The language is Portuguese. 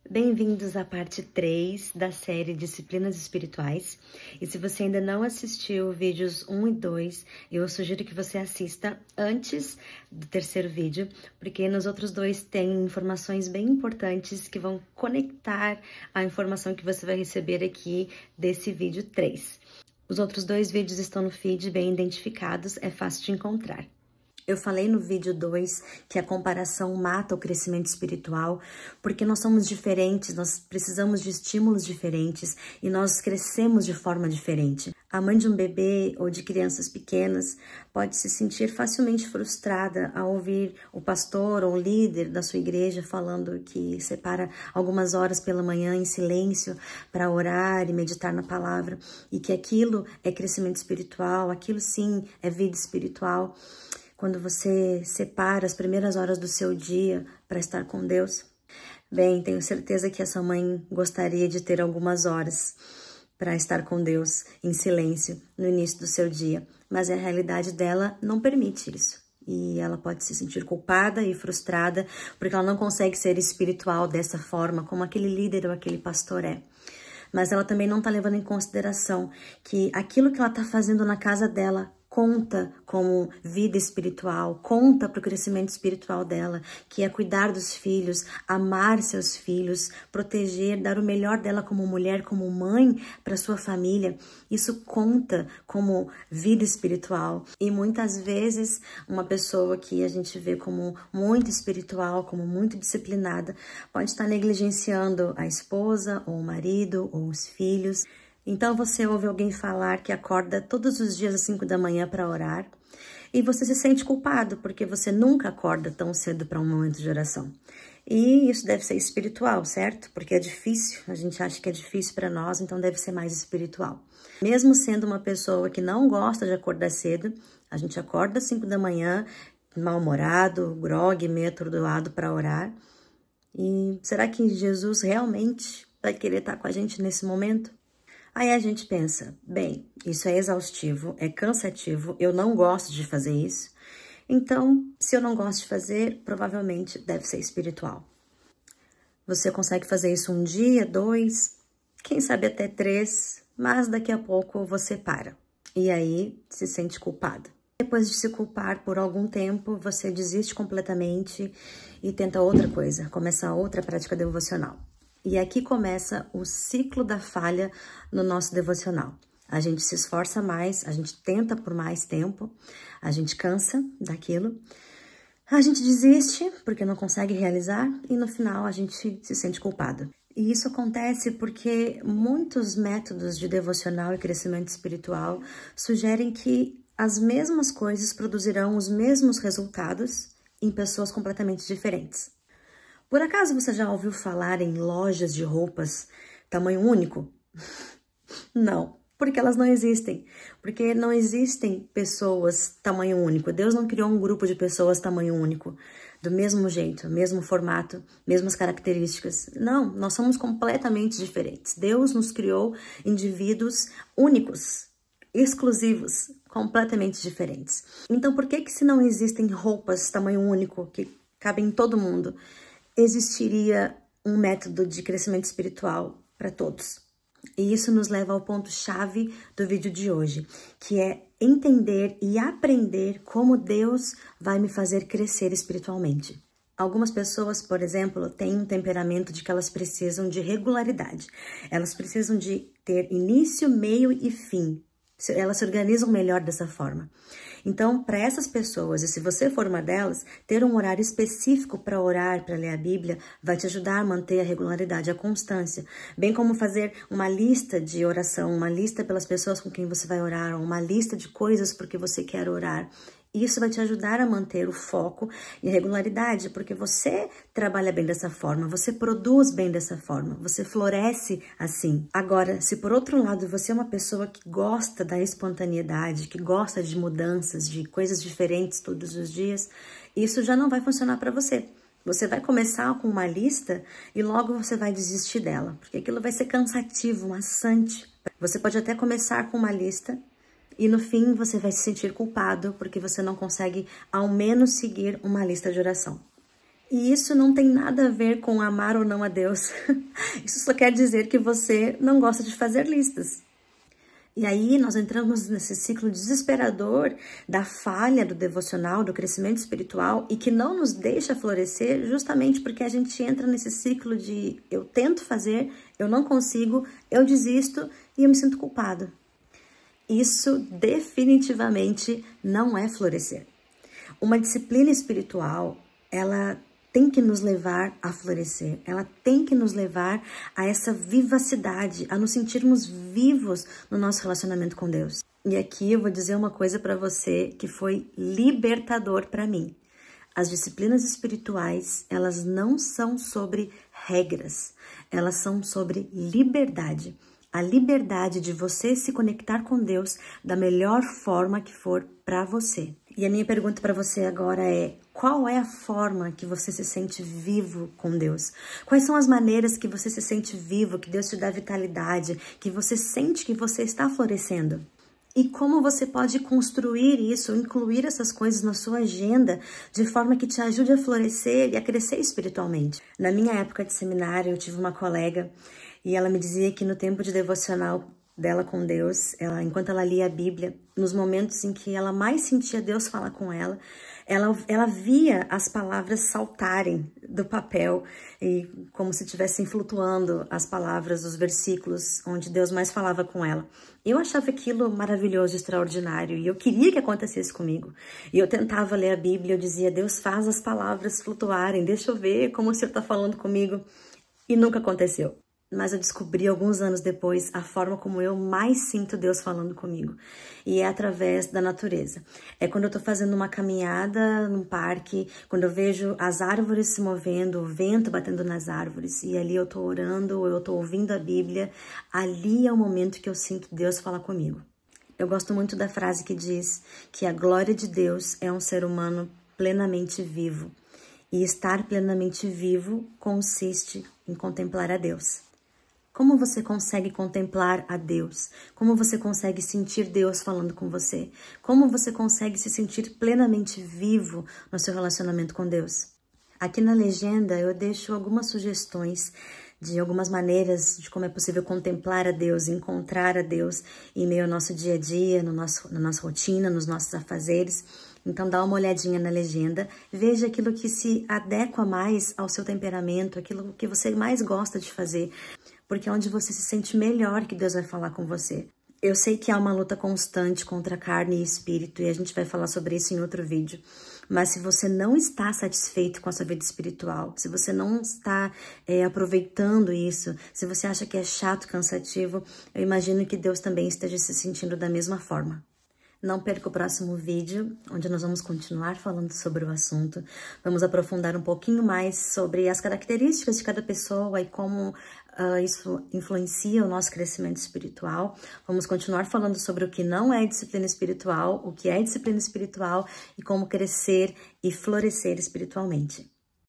Bem-vindos à parte 3 da série Disciplinas Espirituais. E se você ainda não assistiu vídeos 1 e 2, eu sugiro que você assista antes do terceiro vídeo, porque nos outros dois tem informações bem importantes que vão conectar a informação que você vai receber aqui desse vídeo 3. Os outros dois vídeos estão no feed bem identificados, é fácil de encontrar. Eu falei no vídeo 2 que a comparação mata o crescimento espiritual, porque nós somos diferentes, nós precisamos de estímulos diferentes e nós crescemos de forma diferente. A mãe de um bebê ou de crianças pequenas pode se sentir facilmente frustrada ao ouvir o pastor ou o líder da sua igreja falando que separa algumas horas pela manhã em silêncio para orar e meditar na palavra e que aquilo é crescimento espiritual, aquilo sim é vida espiritual. Quando você separa as primeiras horas do seu dia para estar com Deus, bem, tenho certeza que essa mãe gostaria de ter algumas horas para estar com Deus em silêncio no início do seu dia, mas a realidade dela não permite isso. E ela pode se sentir culpada e frustrada porque ela não consegue ser espiritual dessa forma como aquele líder ou aquele pastor é. Mas ela também não está levando em consideração que aquilo que ela está fazendo na casa dela conta como vida espiritual, conta para o crescimento espiritual dela, que é cuidar dos filhos, amar seus filhos, proteger, dar o melhor dela como mulher, como mãe para sua família. Isso conta como vida espiritual. E muitas vezes uma pessoa que a gente vê como muito espiritual, como muito disciplinada, pode estar negligenciando a esposa, ou o marido, ou os filhos. Então você ouve alguém falar que acorda todos os dias às 5 da manhã para orar e você se sente culpado porque você nunca acorda tão cedo para um momento de oração. E isso deve ser espiritual, certo? Porque é difícil, a gente acha que é difícil para nós, então deve ser mais espiritual. Mesmo sendo uma pessoa que não gosta de acordar cedo, a gente acorda às 5 da manhã, mal-humorado, grogue, meio atordoado para orar. E será que Jesus realmente vai querer estar com a gente nesse momento? Aí a gente pensa, bem, isso é exaustivo, é cansativo, eu não gosto de fazer isso. Então, se eu não gosto de fazer, provavelmente deve ser espiritual. Você consegue fazer isso um dia, 2, quem sabe até 3, mas daqui a pouco você para. E aí se sente culpado. Depois de se culpar por algum tempo, você desiste completamente e tenta outra coisa, começa outra prática devocional. E aqui começa o ciclo da falha no nosso devocional. A gente se esforça mais, a gente tenta por mais tempo, a gente cansa daquilo, a gente desiste porque não consegue realizar e no final a gente se sente culpado. E isso acontece porque muitos métodos de devocional e crescimento espiritual sugerem que as mesmas coisas produzirão os mesmos resultados em pessoas completamente diferentes. Por acaso você já ouviu falar em lojas de roupas tamanho único? Não, porque elas não existem. Porque não existem pessoas tamanho único. Deus não criou um grupo de pessoas tamanho único, do mesmo jeito, mesmo formato, mesmas características. Não, nós somos completamente diferentes. Deus nos criou indivíduos únicos, exclusivos, completamente diferentes. Então, por que se não existem roupas tamanho único que cabem em todo mundo, existiria um método de crescimento espiritual para todos? E isso nos leva ao ponto-chave do vídeo de hoje, que é entender e aprender como Deus vai me fazer crescer espiritualmente. Algumas pessoas, por exemplo, têm um temperamento de que elas precisam de regularidade. Elas precisam de ter início, meio e fim. Elas se organizam melhor dessa forma. Então, para essas pessoas, e se você for uma delas, ter um horário específico para orar, para ler a Bíblia, vai te ajudar a manter a regularidade, a constância. Bem como fazer uma lista de oração, uma lista pelas pessoas com quem você vai orar, ou uma lista de coisas por que você quer orar. Isso vai te ajudar a manter o foco e a regularidade, porque você trabalha bem dessa forma, você produz bem dessa forma, você floresce assim. Agora, se por outro lado você é uma pessoa que gosta da espontaneidade, que gosta de mudanças, de coisas diferentes todos os dias, isso já não vai funcionar para você. Você vai começar com uma lista e logo você vai desistir dela, porque aquilo vai ser cansativo, maçante. Você pode até começar com uma lista e no fim você vai se sentir culpado porque você não consegue ao menos seguir uma lista de oração. E isso não tem nada a ver com amar ou não a Deus. Isso só quer dizer que você não gosta de fazer listas. E aí nós entramos nesse ciclo desesperador da falha do devocional, do crescimento espiritual e que não nos deixa florescer justamente porque a gente entra nesse ciclo de eu tento fazer, eu não consigo, eu desisto e eu me sinto culpado. Isso definitivamente não é florescer. Uma disciplina espiritual, ela tem que nos levar a florescer, ela tem que nos levar a essa vivacidade, a nos sentirmos vivos no nosso relacionamento com Deus. E aqui eu vou dizer uma coisa para você que foi libertador para mim. As disciplinas espirituais, elas não são sobre regras, elas são sobre liberdade. A liberdade de você se conectar com Deus da melhor forma que for para você. E a minha pergunta para você agora é: qual é a forma que você se sente vivo com Deus? Quais são as maneiras que você se sente vivo, que Deus te dá vitalidade, que você sente que você está florescendo? E como você pode construir isso, incluir essas coisas na sua agenda de forma que te ajude a florescer e a crescer espiritualmente? Na minha época de seminário, eu tive uma colega e ela me dizia que no tempo de devocional dela com Deus, enquanto ela lia a Bíblia, nos momentos em que ela mais sentia Deus falar com ela via as palavras saltarem do papel e como se estivessem flutuando as palavras, os versículos onde Deus mais falava com ela. Eu achava aquilo maravilhoso, extraordinário e eu queria que acontecesse comigo. E eu tentava ler a Bíblia, eu dizia: Deus, faz as palavras flutuarem, deixa eu ver como o Senhor está falando comigo. E nunca aconteceu. Mas eu descobri alguns anos depois a forma como eu mais sinto Deus falando comigo. E é através da natureza. É quando eu tô fazendo uma caminhada num parque, quando eu vejo as árvores se movendo, o vento batendo nas árvores, e ali eu tô orando, ou eu tô ouvindo a Bíblia, ali é o momento que eu sinto Deus falar comigo. Eu gosto muito da frase que diz que a glória de Deus é um ser humano plenamente vivo. E estar plenamente vivo consiste em contemplar a Deus. Como você consegue contemplar a Deus? Como você consegue sentir Deus falando com você? Como você consegue se sentir plenamente vivo no seu relacionamento com Deus? Aqui na legenda eu deixo algumas sugestões de algumas maneiras de como é possível contemplar a Deus, encontrar a Deus em meio ao nossa dia a dia, na nossa rotina, nos nossos afazeres. Então dá uma olhadinha na legenda, veja aquilo que se adequa mais ao seu temperamento, aquilo que você mais gosta de fazer, porque é onde você se sente melhor que Deus vai falar com você. Eu sei que há uma luta constante contra carne e espírito, e a gente vai falar sobre isso em outro vídeo. Mas se você não está satisfeito com a sua vida espiritual, se você não está aproveitando isso, se você acha que é chato, cansativo, eu imagino que Deus também esteja se sentindo da mesma forma. Não perca o próximo vídeo, onde nós vamos continuar falando sobre o assunto. Vamos aprofundar um pouquinho mais sobre as características de cada pessoa e como isso influencia o nosso crescimento espiritual. Vamos continuar falando sobre o que não é disciplina espiritual, o que é disciplina espiritual e como crescer e florescer espiritualmente.